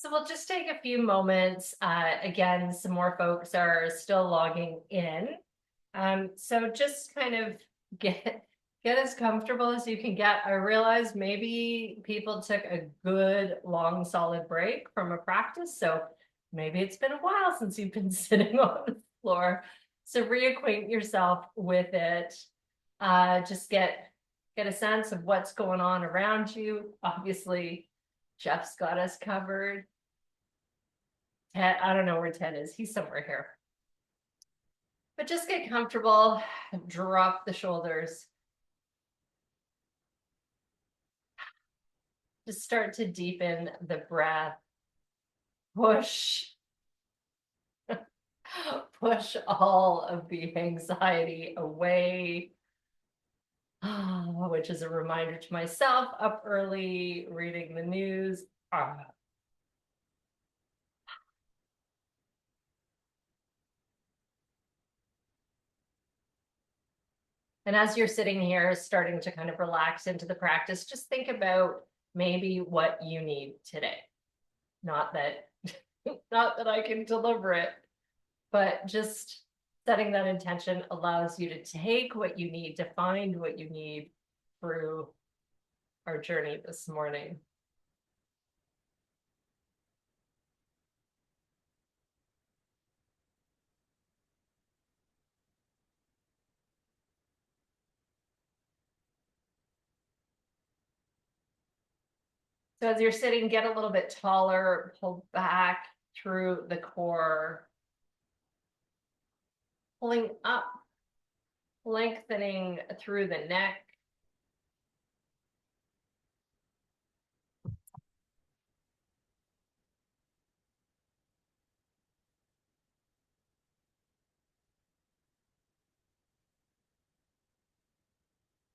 So we'll just take a few moments. Again, some more folks are still logging in. So just kind of get as comfortable as you can get. I realize maybe people took a good, long, solid break from a practice. So maybe it's been a while since you've been sitting on the floor. So reacquaint yourself with it. Just get a sense of what's going on around you. Obviously, Jeff's got us covered. Ted, I don't know where Ted is. He's somewhere here. But just get comfortable, drop the shoulders. Just start to deepen the breath. Push. Push all of the anxiety away. Which is a reminder to myself, up early, reading the news. And as you're sitting here, starting to kind of relax into the practice, just think about maybe what you need today. Not that, not that I can deliver it, but just setting that intention allows you to take what you need, to find what you need through our journey this morning. So as you're sitting, get a little bit taller, pull back through the core, pulling up, lengthening through the neck.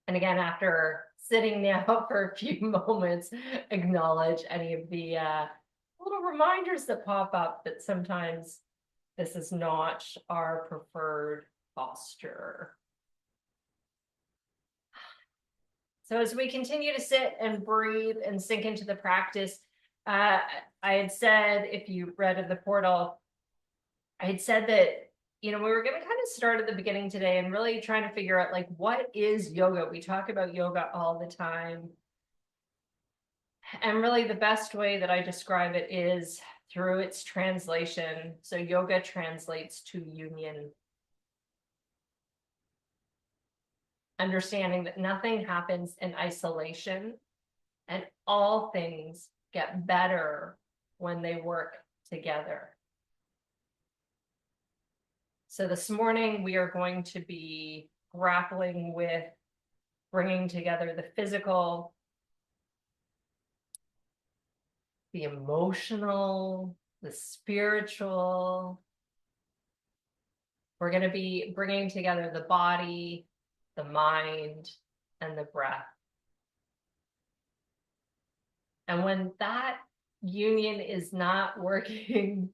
And again, after sitting now for a few moments, acknowledge any of the little reminders that pop up that sometimes this is not our preferred posture. So as we continue to sit and breathe and sink into the practice, I had said, if you read of the portal, I had said that we were going to kind of start at the beginning today and really trying to figure out, like, what is yoga? We talk about yoga all the time. And really the best way that I describe it is through its translation. So yoga translates to union. Understanding that nothing happens in isolation and all things get better when they work together. So this morning we are going to be grappling with bringing together the physical, the emotional, the spiritual. We're going to be bringing together the body, the mind, and the breath. And when that union is not working,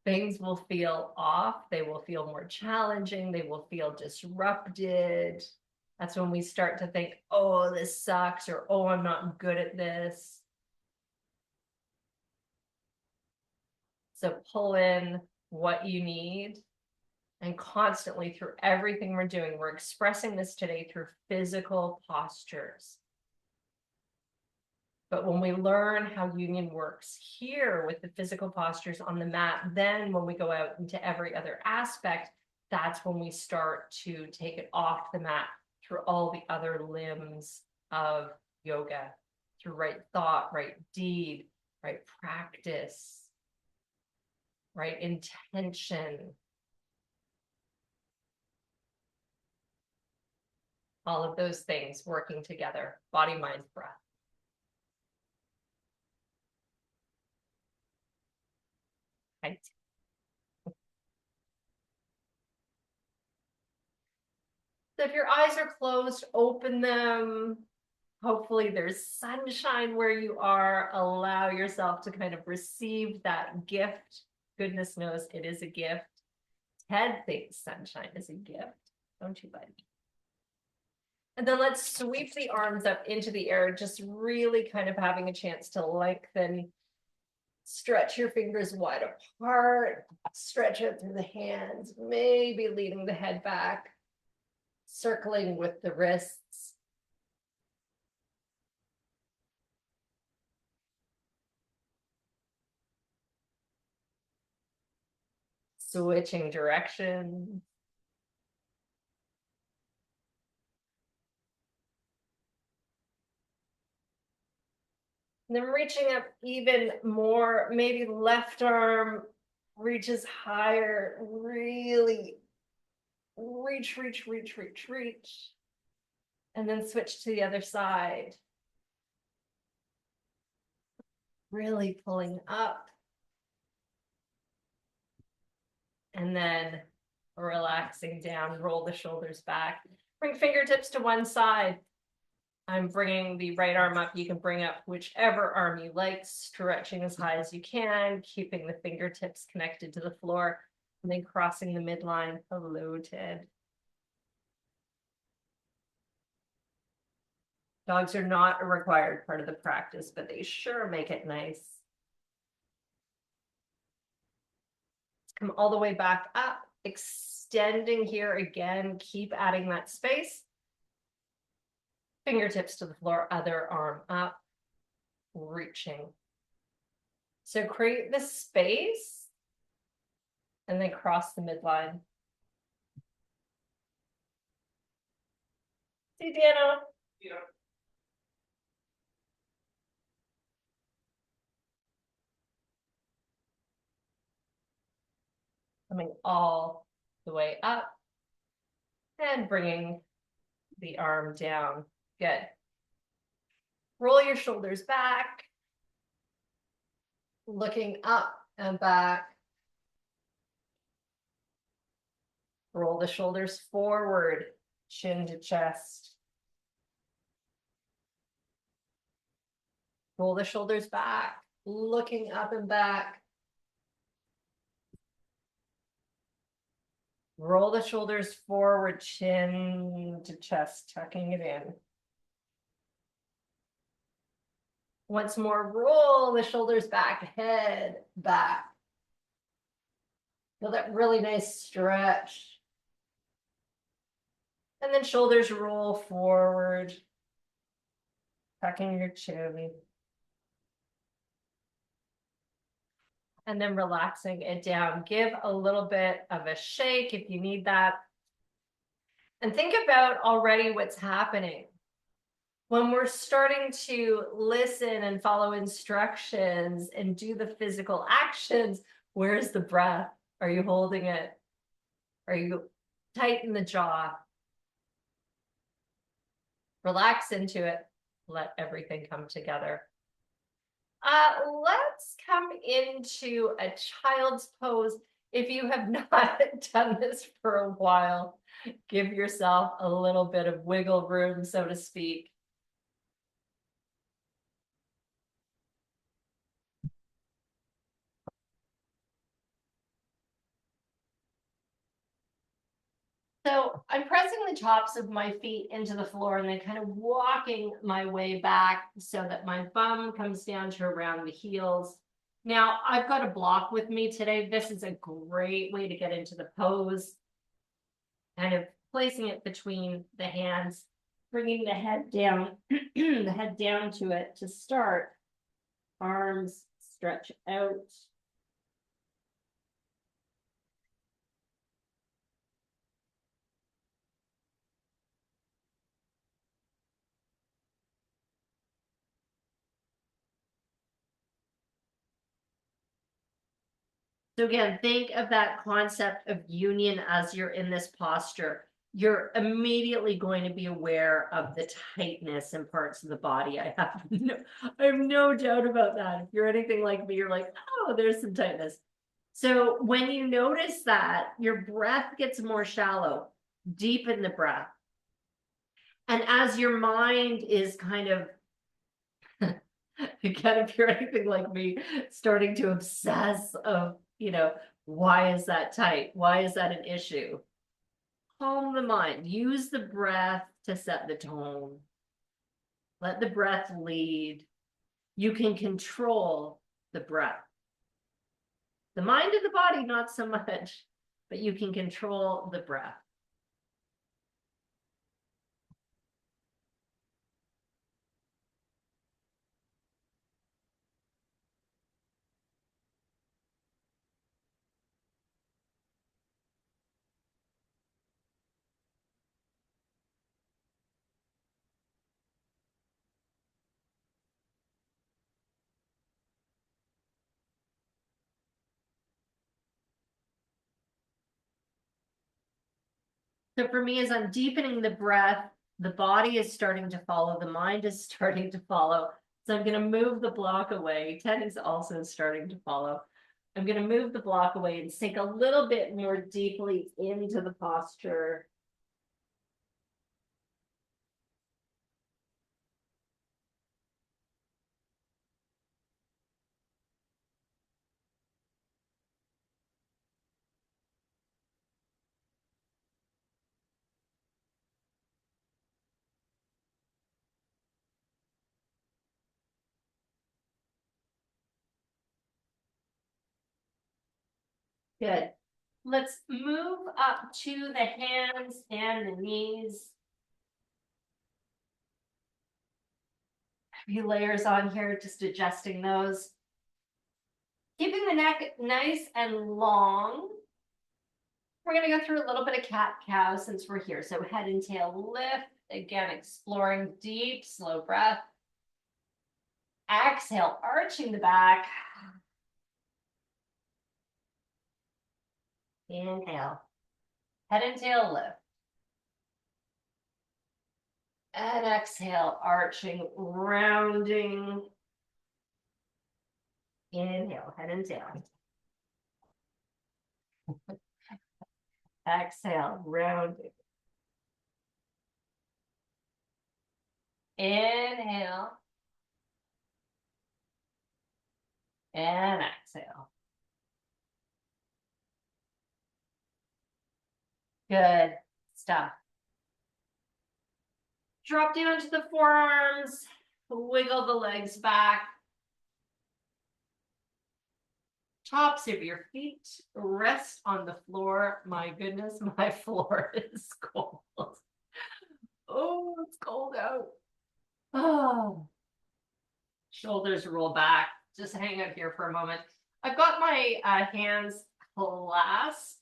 things will feel off. They will feel more challenging. They will feel disrupted. That's when we start to think, oh, this sucks, or oh, I'm not good at this. So pull in what you need. And constantly through everything we're doing, we're expressing this today through physical postures. But when we learn how union works here with the physical postures on the mat, then when we go out into every other aspect, that's when we start to take it off the mat through all the other limbs of yoga, through right thought, right deed, right practice, right intention. All of those things working together, body, mind, breath. Right. So if your eyes are closed, open them. Hopefully there's sunshine where you are. Allow yourself to kind of receive that gift. Goodness knows it is a gift. Ted thinks sunshine is a gift. Don't you, buddy? And then let's sweep the arms up into the air, just really kind of having a chance to lengthen Stretch your fingers wide apart, stretch out through the hands, maybe leading the head back, circling with the wrists. Switching directions. And then reaching up even more, maybe left arm reaches higher, really reach. And then switch to the other side. Really pulling up. And then relaxing down, roll the shoulders back. Bring fingertips to one side. I'm bringing the right arm up. You can bring up whichever arm you like, stretching as high as you can, keeping the fingertips connected to the floor, and then crossing the midline, floated. Dogs are not a required part of the practice, but they sure make it nice. Come all the way back up, extending here again, keep adding that space. Fingertips to the floor, other arm up, reaching. So create the space and then cross the midline. See, Dana? Yeah. Coming all the way up and bringing the arm down. Good. Roll your shoulders back, looking up and back. Roll the shoulders forward, chin to chest. Roll the shoulders back, looking up and back. Roll the shoulders forward, chin to chest, tucking it in. Once more, roll the shoulders back, head back. Feel that really nice stretch. And then shoulders roll forward, tucking your chin. And then relaxing it down. Give a little bit of a shake if you need that. And think about already what's happening. When we're starting to listen and follow instructions and do the physical actions, where's the breath? Are you holding it? Are you tighten the jaw? Relax into it. Let everything come together. Let's come into a child's pose. If you have not done this for a while, give yourself a little bit of wiggle room, so to speak. So I'm pressing the tops of my feet into the floor and then kind of walking my way back so that my bum comes down to around the heels. Now I've got a block with me today. This is a great way to get into the pose. Kind of placing it between the hands, bringing the head down, the head down to it to start. Arms stretch out. So again, think of that concept of union as you're in this posture. You're immediately going to be aware of the tightness in parts of the body. I have no doubt about that. If you're anything like me, you're like, oh, there's some tightness. So when you notice that, your breath gets more shallow, deepen the breath. And as your mind is kind of, again, if you're anything like me, starting to obsess of, why is that tight? Why is that an issue? Calm the mind. Use the breath to set the tone. Let the breath lead. You can control the breath. The mind and the body, not so much, but you can control the breath. So for me, as I'm deepening the breath, the body is starting to follow, the mind is starting to follow. So I'm going to move the block away. Ted is also starting to follow. I'm going to move the block away and sink a little bit more deeply into the posture. Good. Let's move up to the hands and the knees. A few layers on here, just adjusting those. Keeping the neck nice and long. We're going to go through a little bit of cat-cow since we're here. So head and tail lift. Again, exploring deep, slow breath. Exhale, arching the back. Inhale. Head and tail lift. And exhale, arching, rounding. Inhale, head and tail. Exhale, rounding. Inhale. And exhale. Good stuff. Drop down to the forearms. Wiggle the legs back. Tops of your feet rest on the floor. My goodness, my floor is cold. Oh, it's cold out. Oh. Shoulders roll back. Just hang out here for a moment. I've got my hands clasped.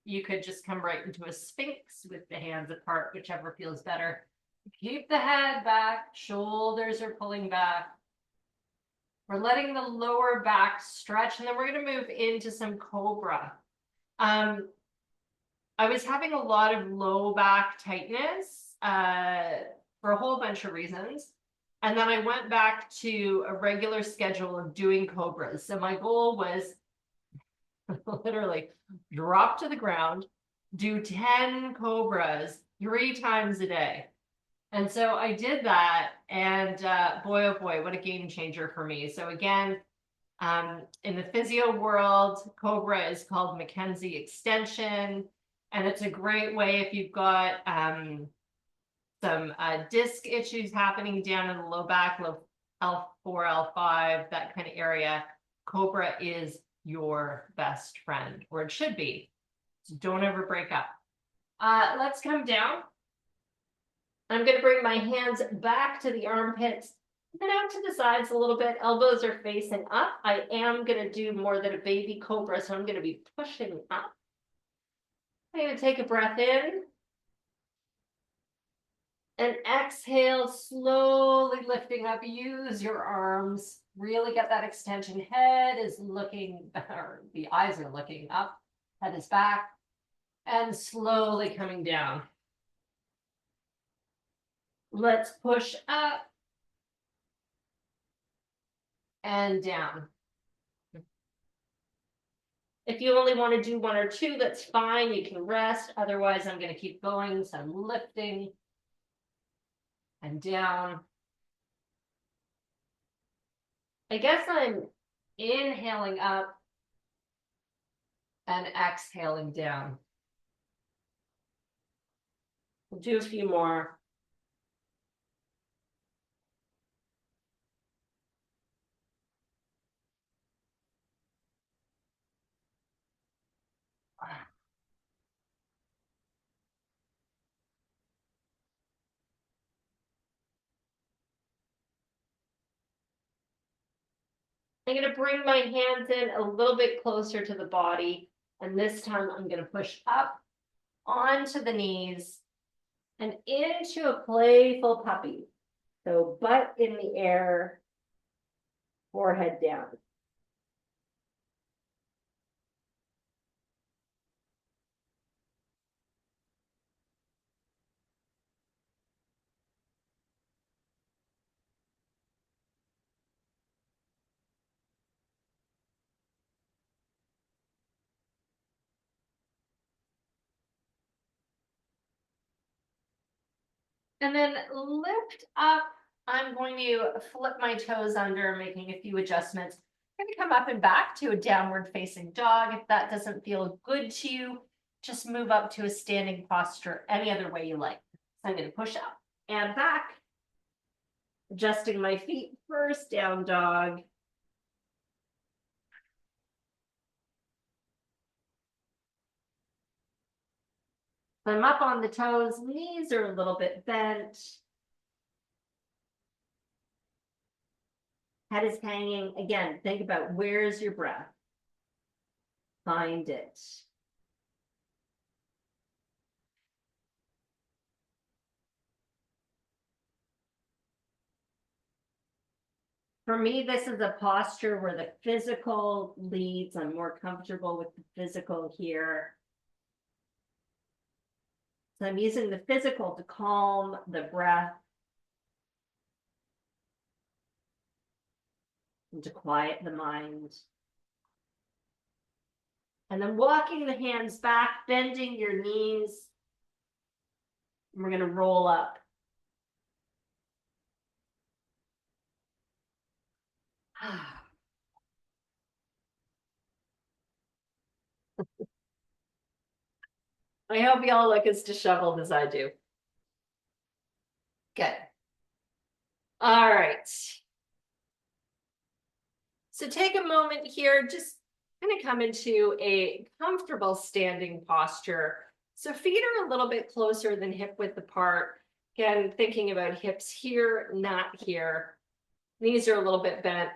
You could just come right into a sphinx with the hands apart, whichever feels better. Keep the head back. Shoulders are pulling back. We're letting the lower back stretch, and then we're going to move into some cobra. I was having a lot of low back tightness for a whole bunch of reasons. And then I went back to a regular schedule of doing cobras. So my goal was literally drop to the ground, do 10 cobras 3 times a day. And so I did that, and boy, oh boy, what a game changer for me. So again, in the physio world, Cobra is called Mackenzie extension, and it's a great way if you've got some disc issues happening down in the low back, low L4, L5, that kind of area. Cobra is your best friend, or it should be. So don't ever break up. Let's come down. I'm going to bring my hands back to the armpits, then out to the sides a little bit. Elbows are facing up. I am going to do more than a baby cobra, so I'm going to be pushing up. I'm going to take a breath in. And exhale, slowly lifting up. Use your arms. Really get that extension. Head is looking, or the eyes are looking up. Head is back. And slowly coming down. Let's push up and down. If you only want to do 1 or 2, that's fine. You can rest. Otherwise, I'm going to keep going. So I'm lifting and down. I guess I'm inhaling up and exhaling down. We'll do a few more. I'm going to bring my hands in a little bit closer to the body. And this time I'm going to push up onto the knees and into a playful puppy. So butt in the air, forehead down. And then lift up. I'm going to flip my toes under, making a few adjustments. I'm going to come up and back to a downward facing dog. If that doesn't feel good to you, just move up to a standing posture any other way you like. So I'm going to push up and back, adjusting my feet first, down dog. I'm up on the toes, knees are a little bit bent. Head is hanging. Again, think about where's your breath. Find it. For me, this is a posture where the physical leads. I'm more comfortable with the physical here. So I'm using the physical to calm the breath and to quiet the mind. And then walking the hands back, bending your knees. And we're going to roll up. I hope y'all look as disheveled as I do. Good. All right. So take a moment here, just kind of come into a comfortable standing posture. So feet are a little bit closer than hip width apart. Again, thinking about hips here, not here. Knees are a little bit bent.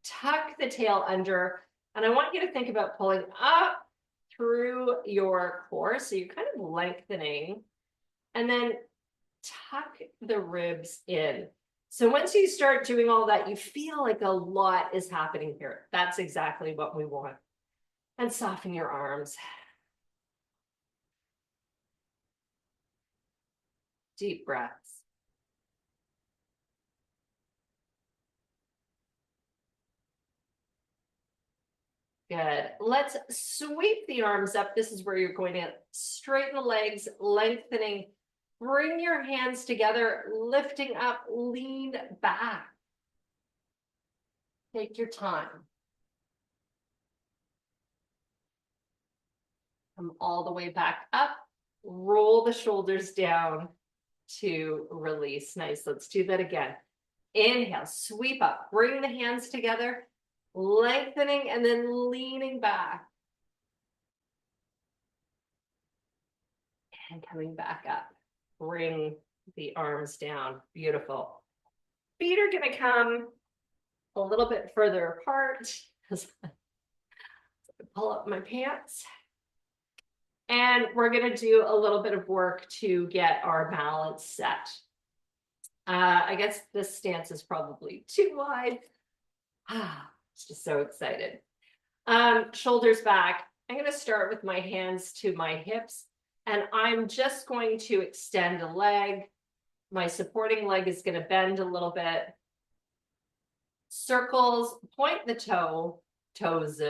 Tuck the tail under. And I want you to think about pulling up through your core. So you're kind of lengthening. And then tuck the ribs in. So once you start doing all that, you feel like a lot is happening here. That's exactly what we want. And soften your arms. Deep breaths. Good. Let's sweep the arms up. This is where you're going to straighten the legs, lengthening. Bring your hands together, lifting up, lean back. Take your time. Come all the way back up. Roll the shoulders down to release. Nice. Let's do that again. Inhale, sweep up, bring the hands together, lengthening and then leaning back. And coming back up. Bring the arms down. Beautiful. Feet are going to come a little bit further apart. Pull up my pants. And we're going to do a little bit of work to get our balance set. I guess this stance is probably too wide. It's just so excited. Shoulders back. I'm going to start with my hands to my hips. And I'm just going to extend a leg. My supporting leg is going to bend a little bit. Circles, point the toes,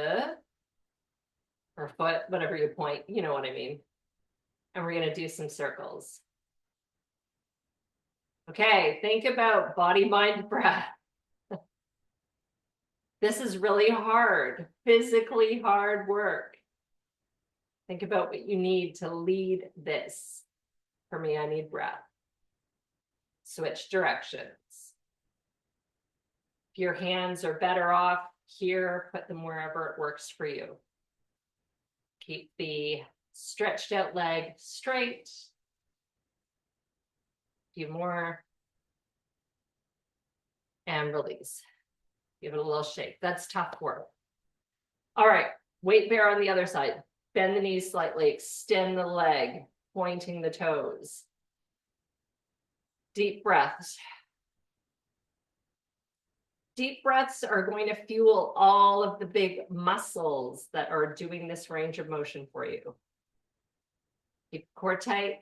or foot, whatever you point, you know what I mean. And we're going to do some circles. Okay, think about body, mind, breath. This is really hard, physically hard work. Think about what you need to lead this. For me, I need breath. Switch directions. If your hands are better off here, put them wherever it works for you. Keep the stretched out leg straight. A few more. And release. Give it a little shake. That's tough work. All right, weight bear on the other side. Bend the knees slightly, extend the leg, pointing the toes. Deep breaths. Deep breaths are going to fuel all of the big muscles that are doing this range of motion for you. Keep core tight,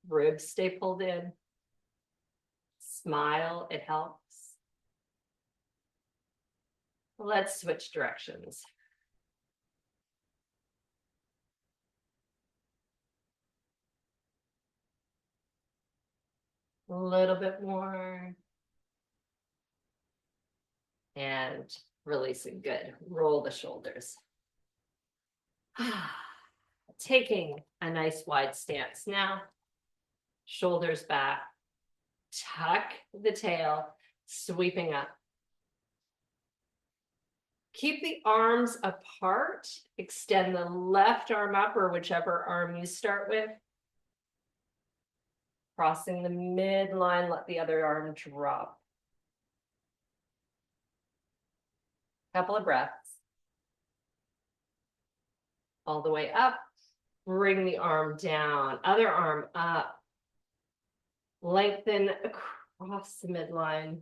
ribs stay pulled in. Smile, it helps. Let's switch directions. A little bit more. And releasing, good. Roll the shoulders. Taking a nice wide stance now. Shoulders back. Tuck the tail, sweeping up. Keep the arms apart. Extend the left arm up or whichever arm you start with. Crossing the midline, let the other arm drop. Couple of breaths. All the way up. Bring the arm down, other arm up. Lengthen across the midline.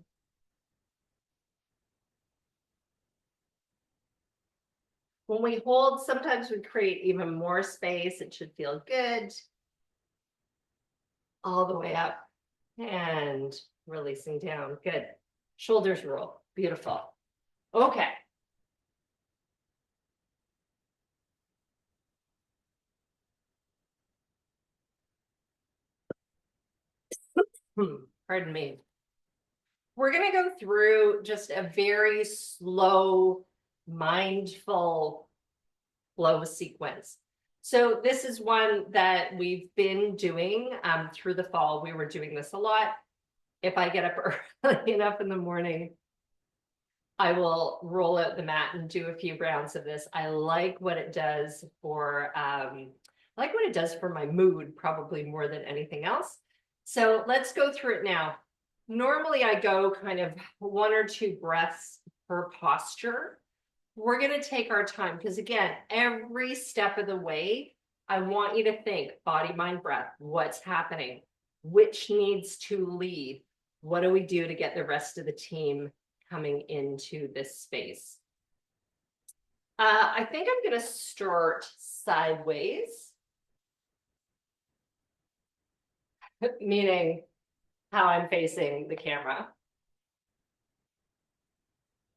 When we hold, sometimes we create even more space. It should feel good. All the way up and releasing down. Good. Shoulders roll. Beautiful. Okay. Pardon me. We're going to go through just a very slow, mindful flow sequence. So this is one that we've been doing through the fall. We were doing this a lot. If I get up early enough in the morning, I will roll out the mat and do a few rounds of this. I like what it does for, my mood, probably more than anything else. So let's go through it now. Normally I go kind of 1 or 2 breaths per posture. We're going to take our time because again, every step of the way, I want you to think body, mind, breath. What's happening? Which needs to lead? What do we do to get the rest of the team coming into this space? I think I'm going to start sideways, meaning how I'm facing the camera.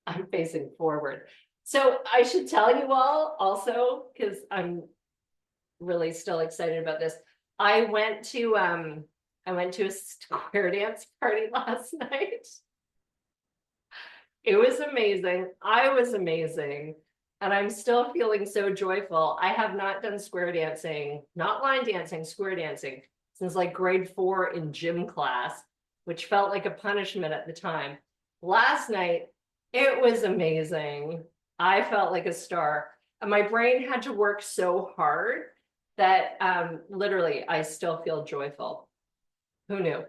I'm facing forward. So I should tell you all also, because I'm really still excited about this. I went to a square dance party last night. It was amazing. I was amazing. And I'm still feeling so joyful. I have not done square dancing, not line dancing, square dancing, since like grade 4 in gym class, which felt like a punishment at the time. Last night, it was amazing. I felt like a star. And my brain had to work so hard that literally I still feel joyful. Who knew?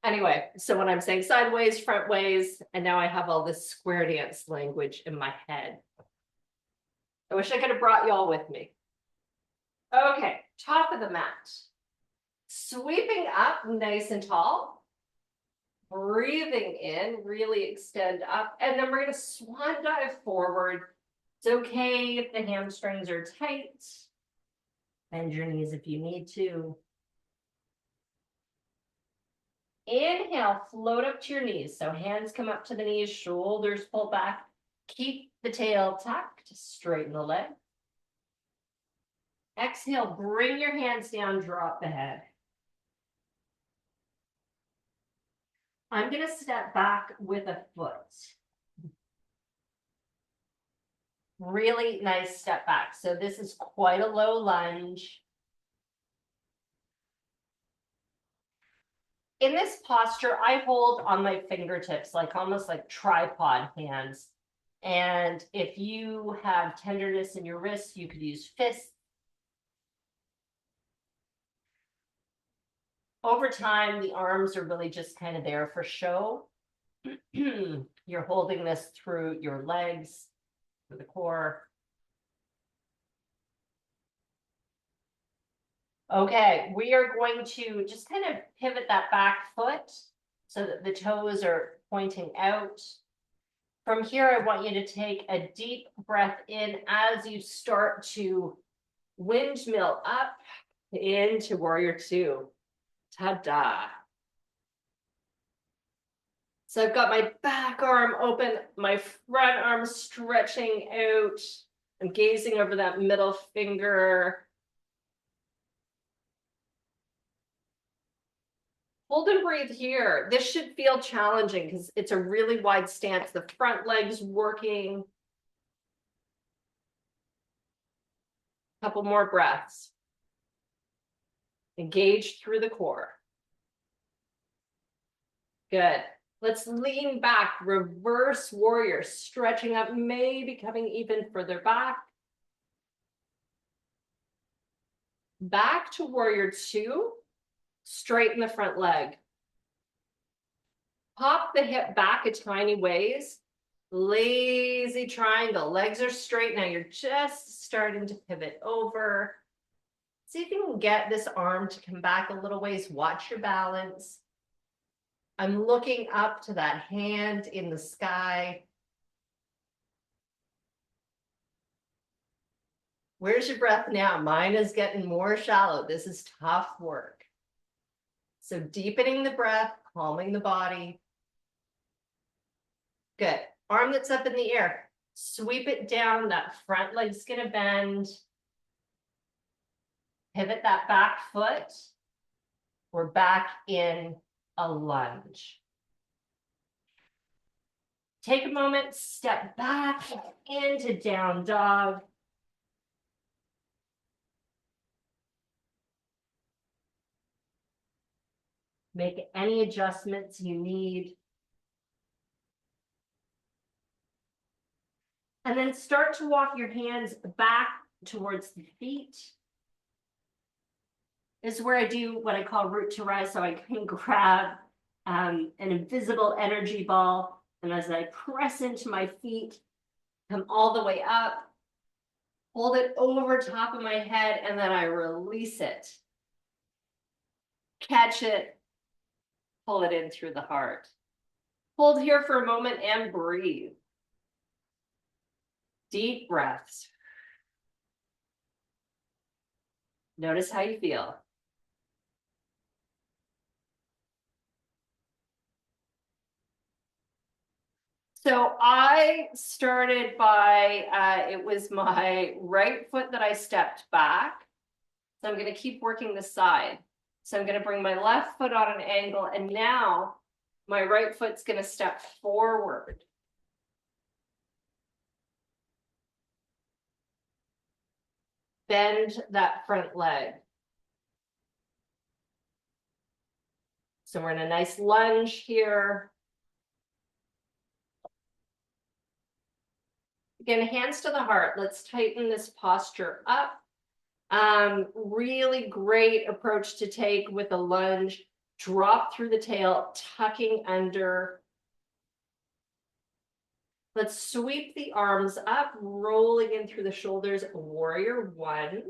Anyway, so when I'm saying sideways, front ways, and now I have all this square dance language in my head. I wish I could have brought y'all with me. Okay, top of the mat. Sweeping up nice and tall. Breathing in, really extend up. And then we're going to swan dive forward. It's okay if the hamstrings are tight. Bend your knees if you need to. Inhale, float up to your knees. So hands come up to the knees, shoulders pull back. Keep the tail tucked, straighten the leg. Exhale, bring your hands down, drop the head. I'm going to step back with a foot. Really nice step back. So this is quite a low lunge. In this posture, I hold on my fingertips, like almost like tripod hands. And if you have tenderness in your wrists, you could use fists. Over time, the arms are really just kind of there for show. You're holding this through your legs, through the core. Okay, we are going to just kind of pivot that back foot so that the toes are pointing out. From here, I want you to take a deep breath in as you start to windmill up into warrior two. Ta-da. So I've got my back arm open, my front arm stretching out. I'm gazing over that middle finger. Hold and breathe here. This should feel challenging because it's a really wide stance. The front leg's working. Couple more breaths. Engage through the core. Good. Let's lean back, reverse warrior, stretching up, maybe coming even further back. Back to warrior two, straighten the front leg. Pop the hip back a tiny ways. Lazy triangle, legs are straight now. You're just starting to pivot over. See if you can get this arm to come back a little ways. Watch your balance. I'm looking up to that hand in the sky. Where's your breath now? Mine is getting more shallow. This is tough work. So deepening the breath, calming the body. Good. Arm that's up in the air. Sweep it down. That front leg's going to bend. Pivot that back foot. We're back in a lunge. Take a moment, step back into down dog. Make any adjustments you need. And then start to walk your hands back towards the feet. This is where I do what I call root to rise, so I can grab an invisible energy ball, and as I press into my feet, come all the way up, hold it over top of my head, and then I release it. Catch it, pull it in through the heart. Hold here for a moment and breathe. Deep breaths. Notice how you feel. So I started by, it was my right foot that I stepped back. So I'm going to keep working the side. So I'm going to bring my left foot on an angle, and now my right foot's going to step forward. Bend that front leg. So we're in a nice lunge here. Again, hands to the heart. Let's tighten this posture up. Really great approach to take with a lunge. Drop through the tail, tucking under. Let's sweep the arms up, rolling in through the shoulders. Warrior one.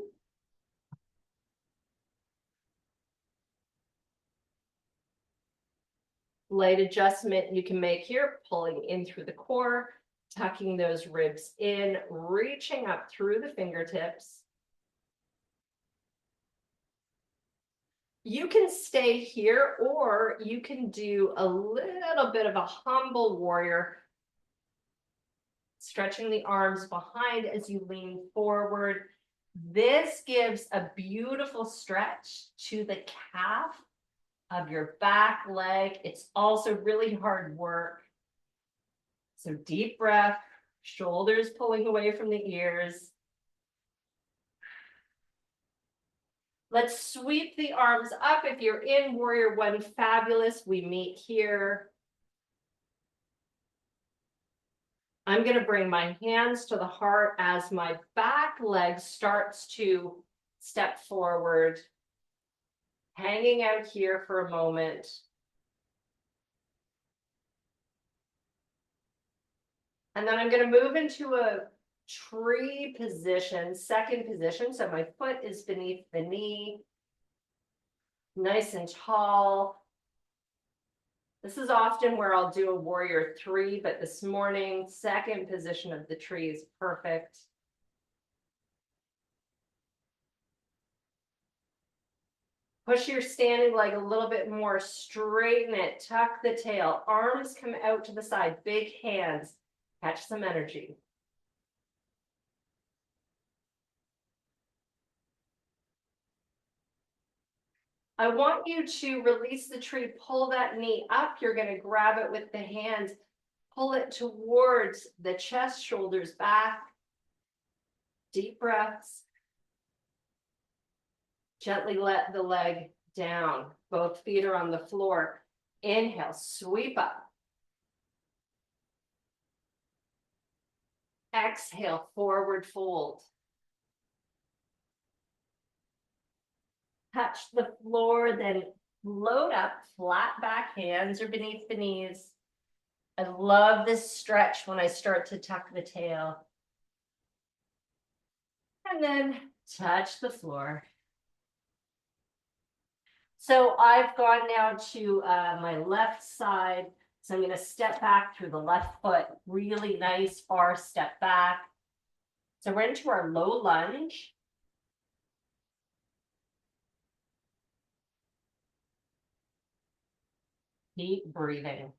Light adjustment you can make here, pulling in through the core, tucking those ribs in, reaching up through the fingertips. You can stay here, or you can do a little bit of a humble warrior, stretching the arms behind as you lean forward. This gives a beautiful stretch to the calf of your back leg. It's also really hard work. So deep breath, shoulders pulling away from the ears. Let's sweep the arms up. If you're in warrior one, fabulous. We meet here. I'm going to bring my hands to the heart as my back leg starts to step forward, hanging out here for a moment. And then I'm going to move into a tree position, second position. So my foot is beneath the knee, nice and tall. This is often where I'll do a warrior three, but this morning, second position of the tree is perfect. Push your standing leg a little bit more, straighten it, tuck the tail, arms come out to the side, big hands, catch some energy. I want you to release the tree, pull that knee up. You're going to grab it with the hands, pull it towards the chest, shoulders back. Deep breaths. Gently let the leg down. Both feet are on the floor. Inhale, sweep up. Exhale, forward fold. Touch the floor, then float up, flat back, hands are beneath the knees. I love this stretch when I start to tuck the tail. And then touch the floor. So I've gone now to my left side. So I'm going to step back through the left foot, really nice far step back. So we're into our low lunge. Deep breathing.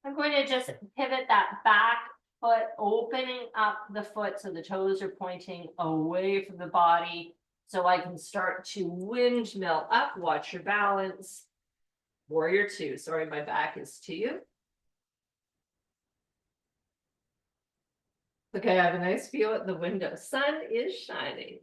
I'm going to just pivot that back foot, opening up the foot so the toes are pointing away from the body. So I can start to windmill up. Watch your balance. Warrior two. Sorry, my back is to you. Okay, I have a nice view at the window. Sun is shining.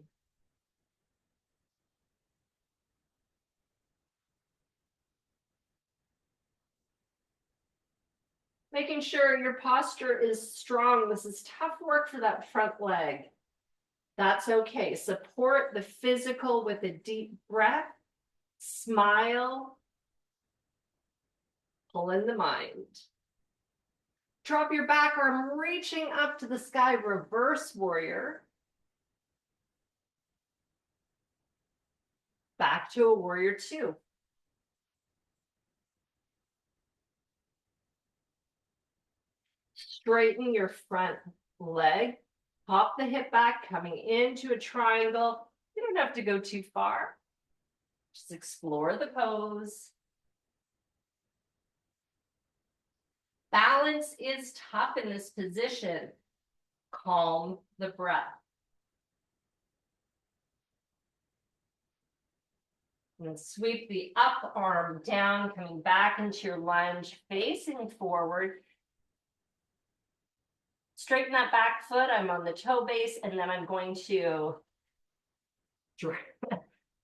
Making sure your posture is strong. This is tough work for that front leg. That's okay. Support the physical with a deep breath. Smile. Pull in the mind. Drop your back arm, reaching up to the sky, reverse warrior. Back to a warrior two. Straighten your front leg. Pop the hip back, coming into a triangle. You don't have to go too far. Just explore the pose. Balance is tough in this position. Calm the breath. And sweep the up arm down, coming back into your lunge, facing forward. Straighten that back foot. I'm on the toe base, and then I'm going to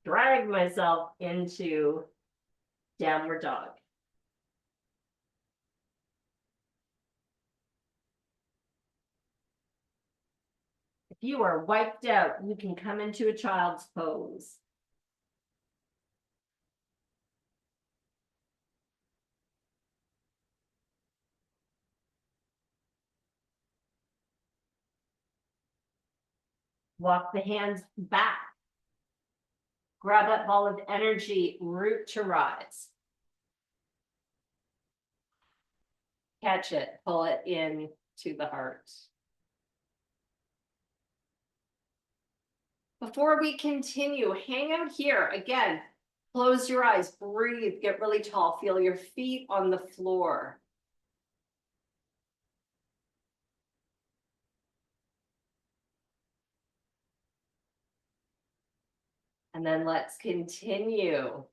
drag myself into downward dog. If you are wiped out, you can come into a child's pose. Walk the hands back. Grab that ball of energy, root to rise. Catch it, pull it in to the heart. Before we continue, hang out here. Again, close your eyes, breathe, get really tall. Feel your feet on the floor. And then let's continue.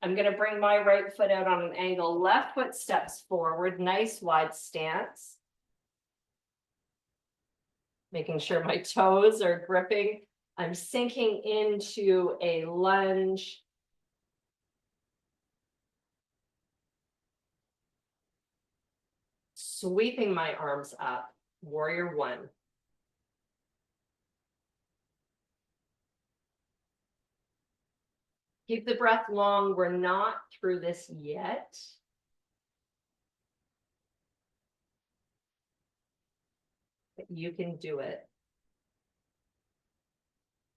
I'm going to bring my right foot out on an angle. Left foot steps forward. Nice wide stance. Making sure my toes are gripping. I'm sinking into a lunge. Sweeping my arms up. Warrior one. Keep the breath long. We're not through this yet. But you can do it.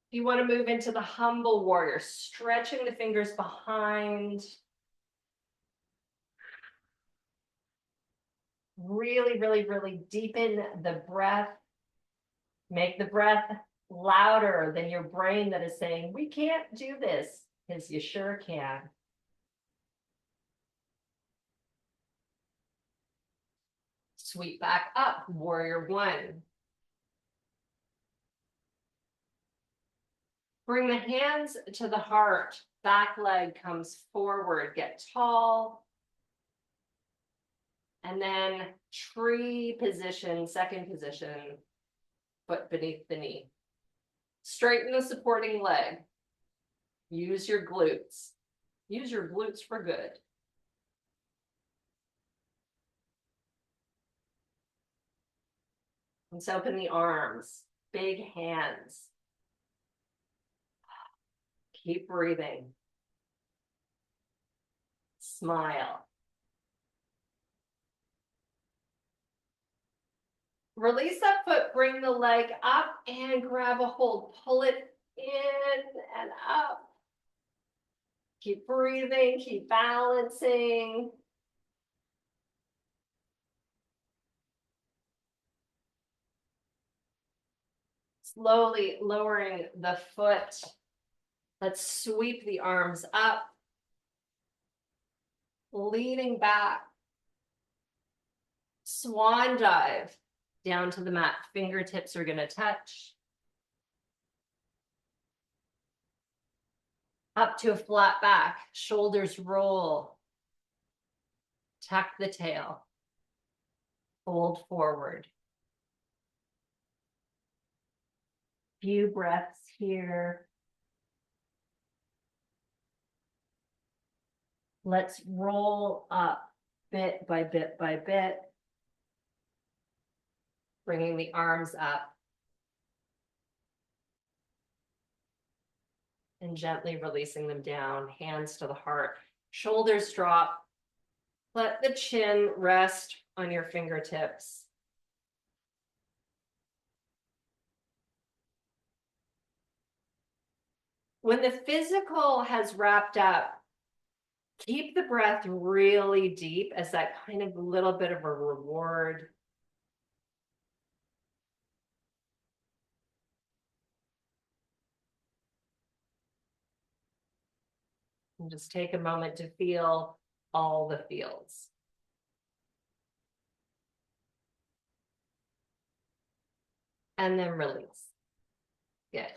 You want to move into the humble warrior, stretching the fingers behind. Really, really, really deepen the breath. Make the breath louder than your brain that is saying, we can't do this, because you sure can. Sweep back up, warrior one. Bring the hands to the heart. Back leg comes forward. Get tall. And then tree position, second position, foot beneath the knee. Straighten the supporting leg. Use your glutes. Use your glutes for good. Let's open the arms, big hands. Keep breathing. Smile. Release that foot, bring the leg up and grab a hold. Pull it in and up. Keep breathing, keep balancing. Slowly lowering the foot. Let's sweep the arms up. Leaning back. Swan dive down to the mat. Fingertips are going to touch. Up to a flat back. Shoulders roll. Tuck the tail. Fold forward. Few breaths here. Let's roll up bit by bit by bit. Bringing the arms up. And gently releasing them down, hands to the heart. Shoulders drop. Let the chin rest on your fingertips. When the physical has wrapped up, keep the breath really deep as that kind of little bit of a reward. And just take a moment to feel all the feels. And then release. Good.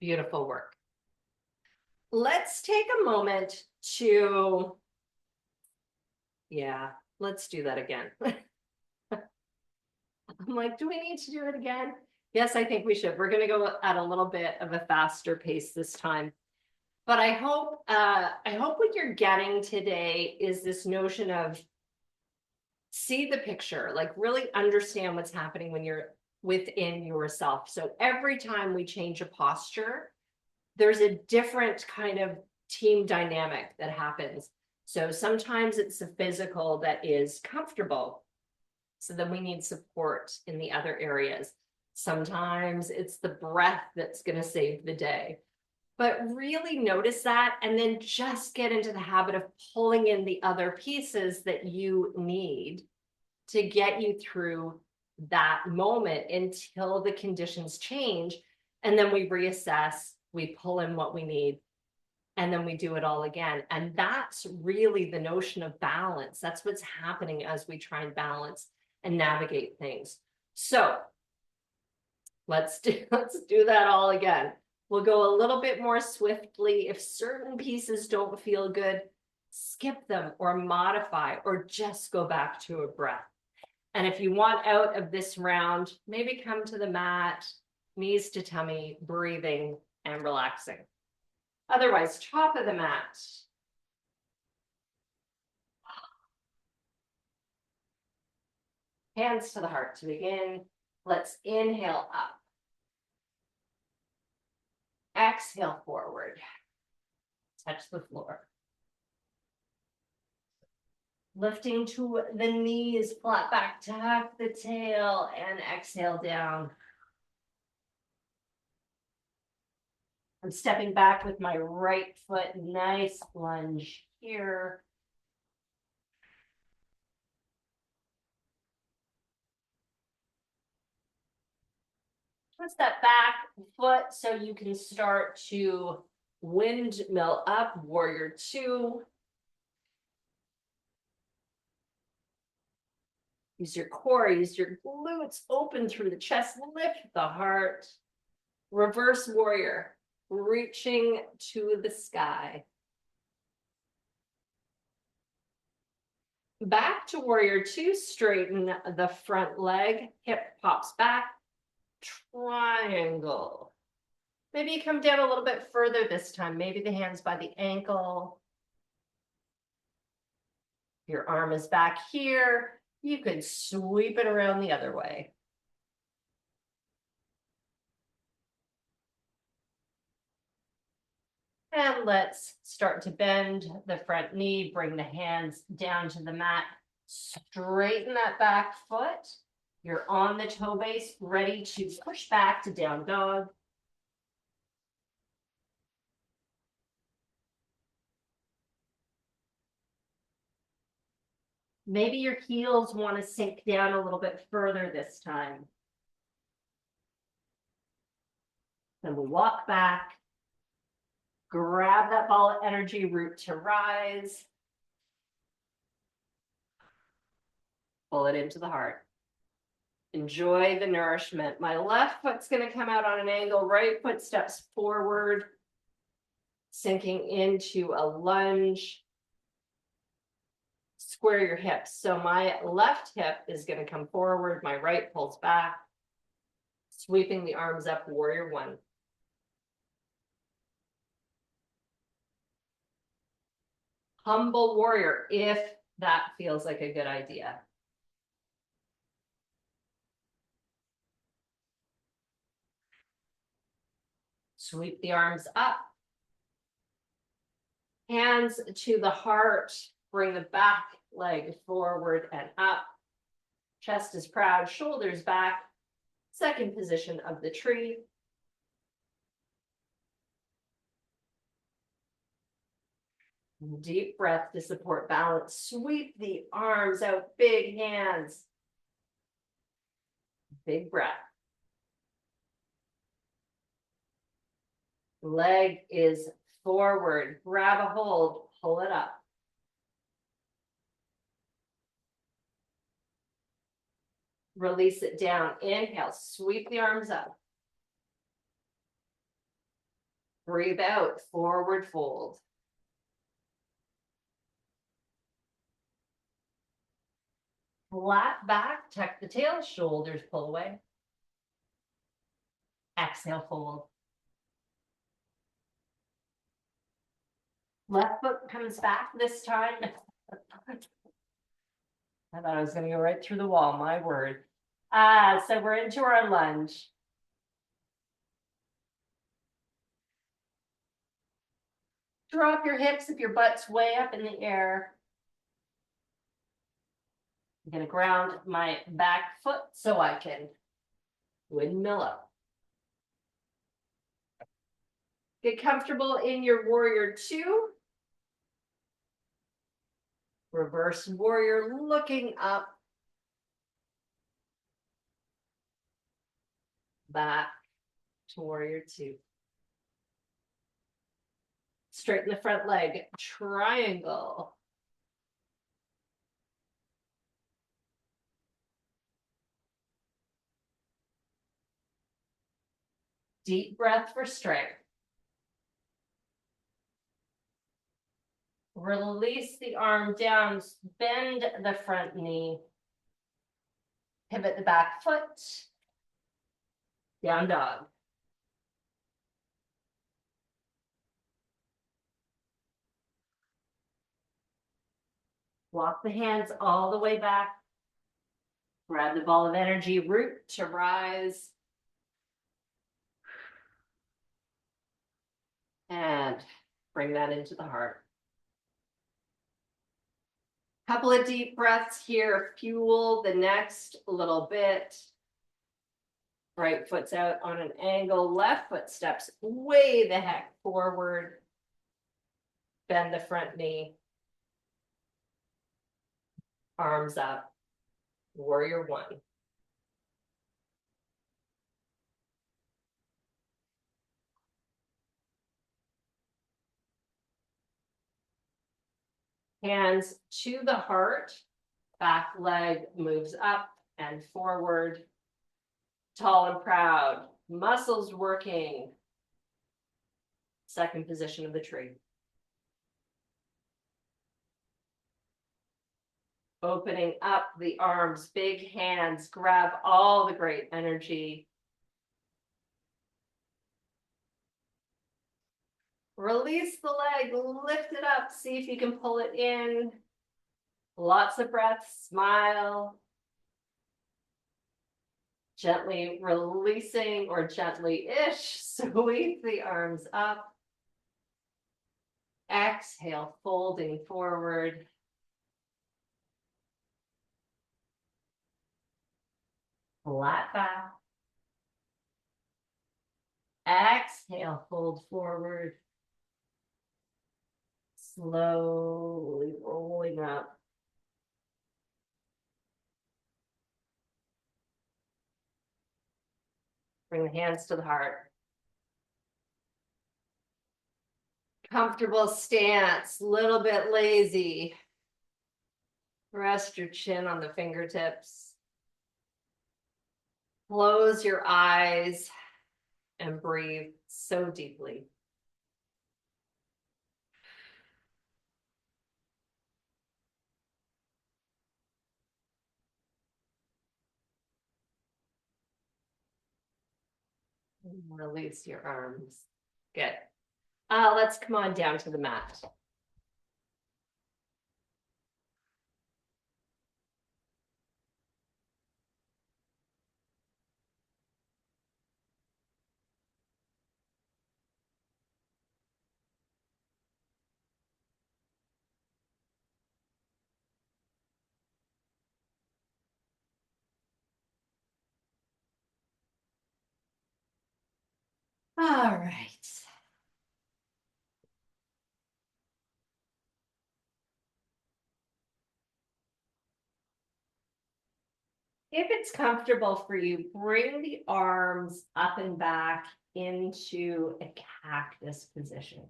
Beautiful work. Let's take a moment to, let's do that again. I'm like, do we need to do it again? Yes, I think we should. We're going to go at a little bit of a faster pace this time. But I hope what you're getting today is this notion of see the picture, like really understand what's happening when you're within yourself. So every time we change a posture, there's a different kind of team dynamic that happens. So sometimes it's the physical that is comfortable. So then we need support in the other areas. Sometimes it's the breath that's going to save the day. But really notice that and then just get into the habit of pulling in the other pieces that you need to get you through that moment until the conditions change. And then we reassess, we pull in what we need, and then we do it all again. And that's really the notion of balance. That's what's happening as we try and balance and navigate things. So let's do that all again. We'll go a little bit more swiftly. If certain pieces don't feel good, skip them or modify or just go back to a breath. And if you want out of this round, maybe come to the mat, knees to tummy, breathing and relaxing. Otherwise, top of the mat. Hands to the heart to begin. Let's inhale up. Exhale forward. Touch the floor. Lifting to the knees, flat back, tuck the tail, and exhale down. I'm stepping back with my right foot, nice lunge here. Twist that back foot so you can start to windmill up, warrior two. Use your core, use your glutes, open through the chest, lift the heart. Reverse warrior, reaching to the sky. Back to warrior two, straighten the front leg, hip pops back, triangle. Maybe you come down a little bit further this time, maybe the hands by the ankle. Your arm is back here. You could sweep it around the other way. And let's start to bend the front knee, bring the hands down to the mat, straighten that back foot. You're on the toe base, ready to push back to down dog. Maybe your heels want to sink down a little bit further this time. Then we'll walk back, grab that ball of energy, root to rise. Pull it into the heart. Enjoy the nourishment. My left foot's going to come out on an angle, right foot steps forward, sinking into a lunge. Square your hips. So my left hip is going to come forward, my right pulls back, sweeping the arms up, warrior one. Humble warrior, if that feels like a good idea. Sweep the arms up. Hands to the heart. Bring the back leg forward and up. Chest is proud, shoulders back. Second position of the tree. Deep breath to support balance. Sweep the arms out, big hands. Big breath. Leg is forward. Grab a hold, pull it up. Release it down. Inhale, sweep the arms up. Breathe out, forward fold. Flat back, tuck the tail, shoulders pull away. Exhale, fold. Left foot comes back this time. I thought I was going to go right through the wall, my word. So we're into our lunge. Drop your hips if your butt's way up in the air. I'm going to ground my back foot so I can windmill up. Get comfortable in your warrior two. Reverse warrior looking up. Back to warrior two. Straighten the front leg, triangle. Deep breath for strength. Release the arm down, bend the front knee. Pivot the back foot. Down dog. Walk the hands all the way back. Grab the ball of energy, root to rise. And bring that into the heart. Couple of deep breaths here, fuel the next little bit. Right foot's out on an angle, left foot steps way the heck forward. Bend the front knee. Arms up. Warrior one. Hands to the heart. Back leg moves up and forward. Tall and proud. Muscles working. Second position of the tree. Opening up the arms, big hands, grab all the great energy. Release the leg, lift it up, see if you can pull it in. Lots of breaths, smile. Gently releasing or gently-ish, sweep the arms up. Exhale, folding forward. Flat back. Exhale, fold forward. Slowly rolling up. Bring the hands to the heart. Comfortable stance, little bit lazy. Rest your chin on the fingertips. Close your eyes and breathe so deeply. Release your arms. Good. Let's come on down to the mat. All right. If it's comfortable for you, bring the arms up and back into a cactus position.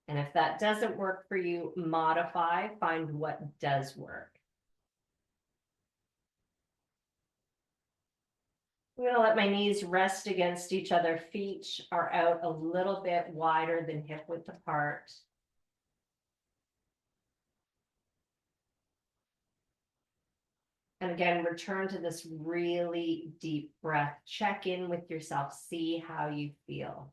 And if that doesn't work for you, modify, find what does work. I'm going to let my knees rest against each other. Feet are out a little bit wider than hip width apart. And again, return to this really deep breath. Check in with yourself. See how you feel.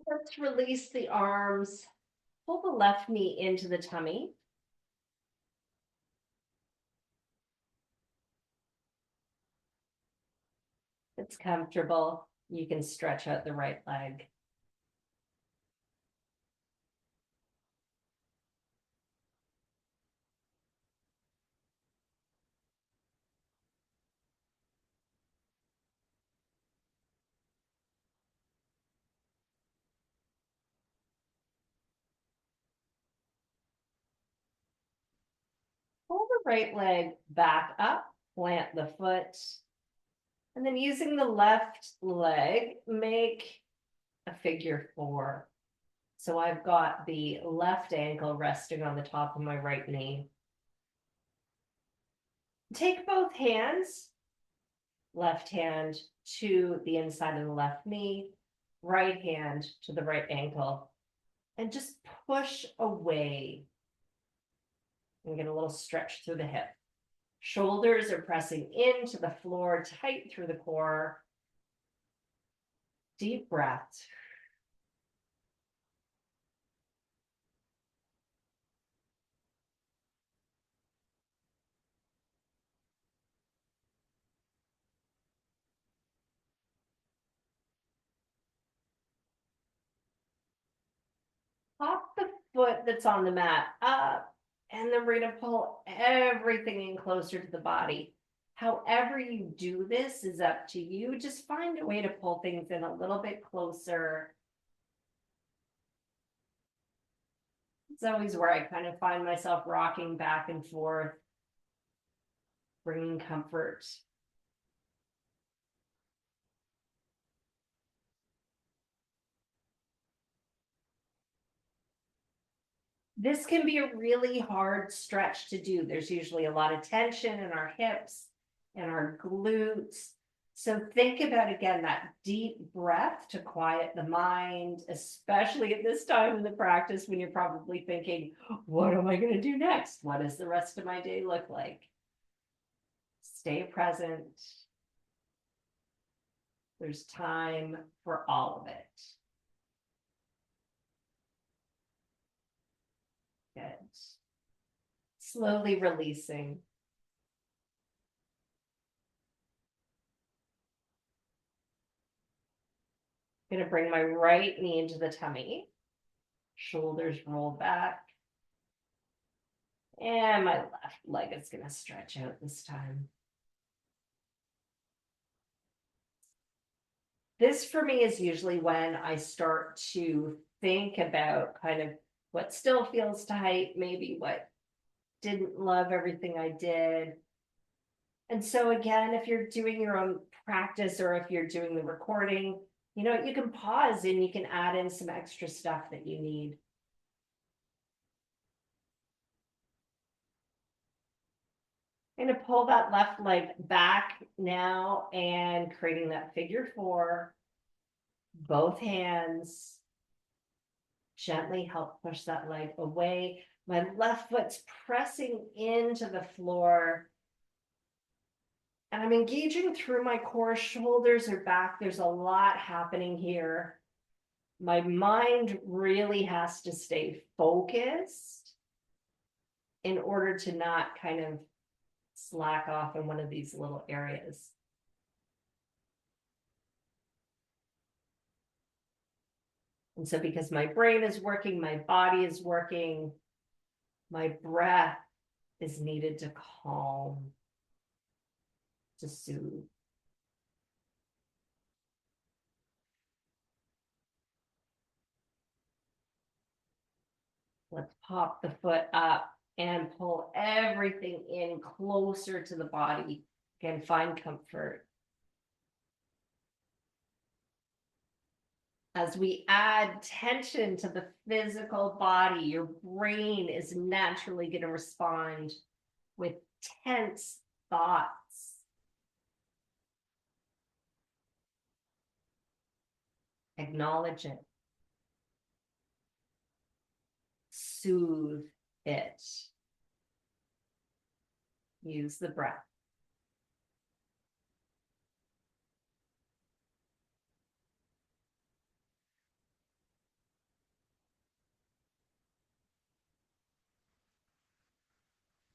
Let's release the arms. Pull the left knee into the tummy. If it's comfortable, you can stretch out the right leg. Pull the right leg back up, plant the foot, and then using the left leg, make a figure four. So I've got the left ankle resting on the top of my right knee. Take both hands, left hand to the inside of the left knee, right hand to the right ankle, and just push away. And get a little stretch through the hip. Shoulders are pressing into the floor, tight through the core. Deep breath. Pop the foot that's on the mat up, and then we're going to pull everything in closer to the body. However you do this is up to you. Just find a way to pull things in a little bit closer. It's always where I kind of find myself rocking back and forth, bringing comfort. This can be a really hard stretch to do. There's usually a lot of tension in our hips and our glutes. So think about, again, that deep breath to quiet the mind, especially at this time in the practice when you're probably thinking, what am I going to do next? What does the rest of my day look like? Stay present. There's time for all of it. Good. Slowly releasing. I'm going to bring my right knee into the tummy. Shoulders roll back. And my left leg is going to stretch out this time. This for me is usually when I start to think about kind of what still feels tight, maybe what didn't love everything I did. And so again, if you're doing your own practice or if you're doing the recording, you know, you can pause and you can add in some extra stuff that you need. I'm going to pull that left leg back now and creating that figure four. Both hands gently help push that leg away. My left foot's pressing into the floor. And I'm engaging through my core. Shoulders are back. There's a lot happening here. My mind really has to stay focused in order to not kind of slack off in one of these little areas. And so because my brain is working, my body is working, my breath is needed to calm, to soothe. Let's pop the foot up and pull everything in closer to the body. Again, find comfort. As we add tension to the physical body, your brain is naturally going to respond with tense thoughts. Acknowledge it. Soothe it. Use the breath.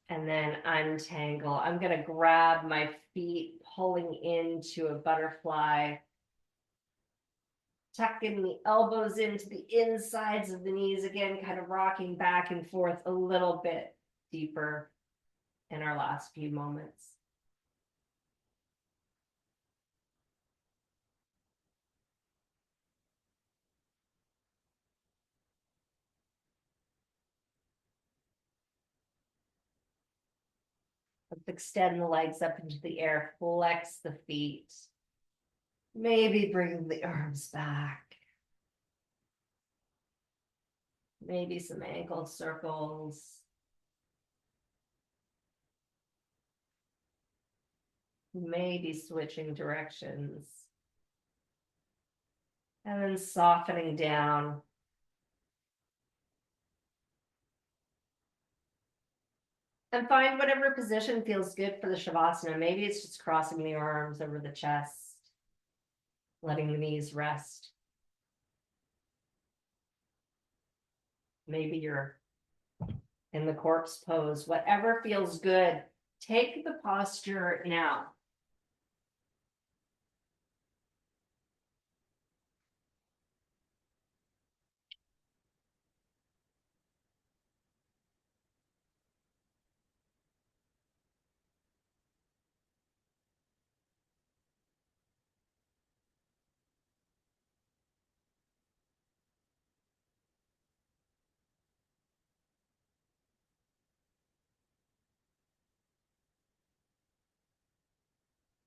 And then untangle. I'm going to grab my feet, pulling into a butterfly. Tucking the elbows into the insides of the knees again, kind of rocking back and forth a little bit deeper in our last few moments. Let's extend the legs up into the air, flex the feet. Maybe bring the arms back. Maybe some ankle circles. Maybe switching directions. And then softening down. And find whatever position feels good for the Shavasana. Maybe it's just crossing the arms over the chest, letting the knees rest. Maybe you're in the corpse pose, whatever feels good. Take the posture now.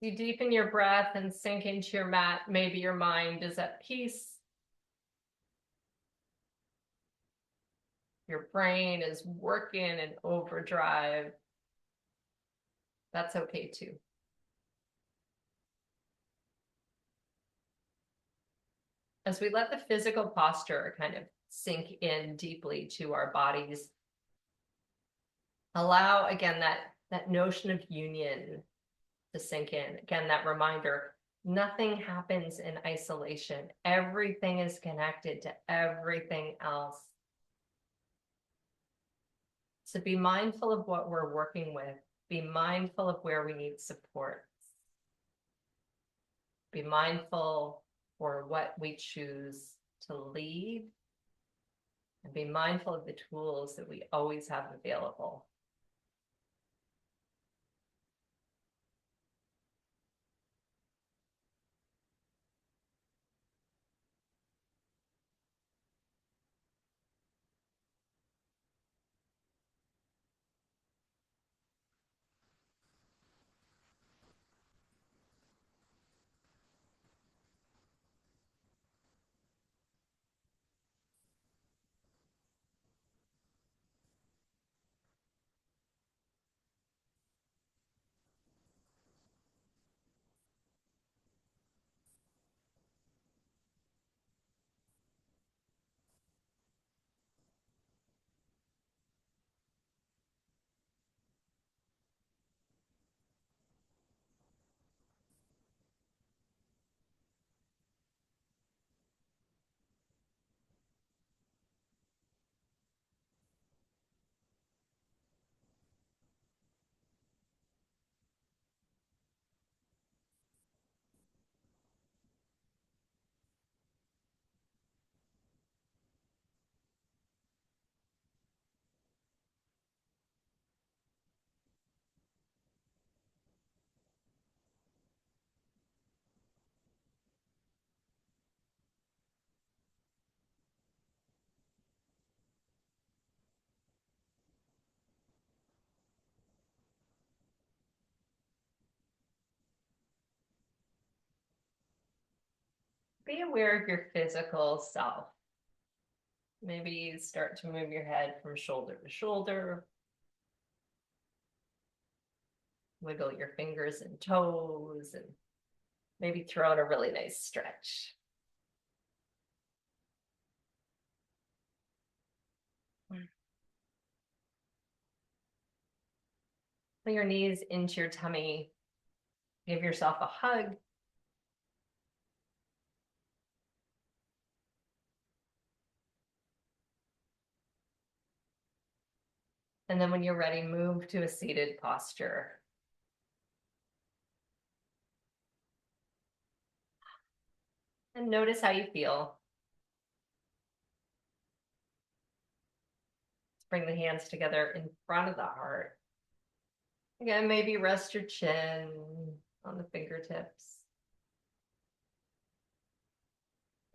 You deepen your breath and sink into your mat. Maybe your mind is at peace. Your brain is working in overdrive. That's okay too. As we let the physical posture kind of sink in deeply to our bodies, allow again that notion of union to sink in. Again, that reminder, nothing happens in isolation. Everything is connected to everything else. So be mindful of what we're working with. Be mindful of where we need support. Be mindful for what we choose to lead. And be mindful of the tools that we always have available. Be aware of your physical self. Maybe you start to move your head from shoulder to shoulder. Wiggle your fingers and toes, and maybe throw in a really nice stretch. Pull your knees into your tummy. Give yourself a hug. And then when you're ready, move to a seated posture. And notice how you feel. Bring the hands together in front of the heart. Again, maybe rest your chin on the fingertips.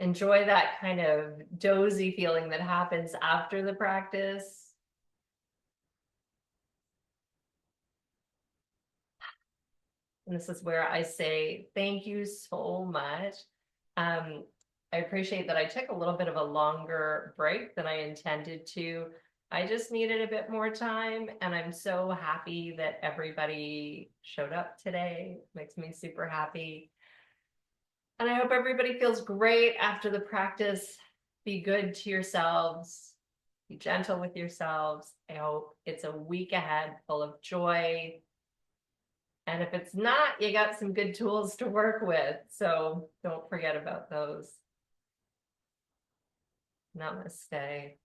Enjoy that kind of dozy feeling that happens after the practice. And this is where I say, thank you so much. I appreciate that I took a little bit of a longer break than I intended to. I just needed a bit more time, and I'm so happy that everybody showed up today. Makes me super happy. And I hope everybody feels great after the practice. Be good to yourselves. Be gentle with yourselves. I hope it's a week ahead full of joy. And if it's not, you got some good tools to work with. So don't forget about those. Namaste.